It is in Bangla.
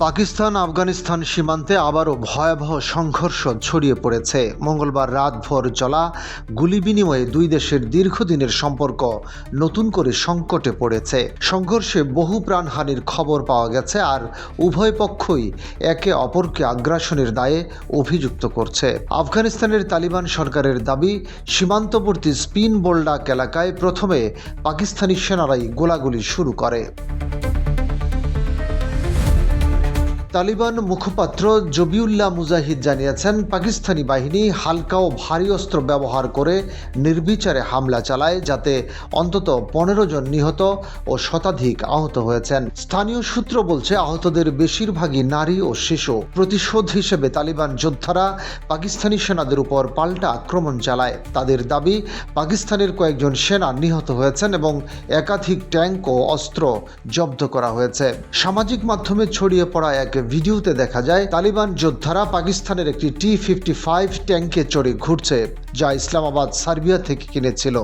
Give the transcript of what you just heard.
পাকিস্তান আফগানিস্তান সীমান্তে আবারও ভয়াবহ সংঘর্ষ ছড়িয়ে পড়েছে। মঙ্গলবার রাতভর চলা গুলি বিনিময়ে দুই দেশের দীর্ঘদিনের সম্পর্ক নতুন করে সংকটে পড়েছে। সংঘর্ষে বহু প্রাণহানির খবর পাওয়া গেছে, আর উভয় পক্ষই একে অপরকে আগ্রাসনের দায়ে অভিযুক্ত করছে। আফগানিস্তানের তালিবান সরকারের দাবি, সীমান্তবর্তী স্পিন বোল্ডাক এলাকায় প্রথমে পাকিস্তানি সেনারাই গোলাগুলি শুরু করে। তালিবান মুখপাত্র জবিউল্লাহ মুজাহিদ জানিয়েছেন, পাকিস্তানি বাহিনী হালকা ও ভারী অস্ত্র ব্যবহার করে নির্বিচারে হামলা চালায়, যাতে অন্তত 15 জন নিহত ও শতাধিক আহত হয়েছেন। স্থানীয় সূত্র বলছে, আহতদের বেশিরভাগই নারী ও শিশু। প্রতিশোধ হিসেবে তালিবান যোদ্ধারা পাকিস্তানি সেনাদের উপর পাল্টা আক্রমণ চালায়। তাদের দাবি, পাকিস্তানের কয়েকজন সেনা নিহত হয়েছেন এবং একাধিক ট্যাঙ্ক ও অস্ত্র জব্দ করা হয়েছে। সামাজিক মাধ্যমে ছড়িয়ে পড়া এক ভিডিওতে দেখা যায়, তালিবান যোদ্ধারা পাকিস্তানের একটি T-55 ট্যাঙ্কে চড়ে ঘুরছে, যা ইসলামাবাদ সার্বিয়া থেকে কিনেছিল।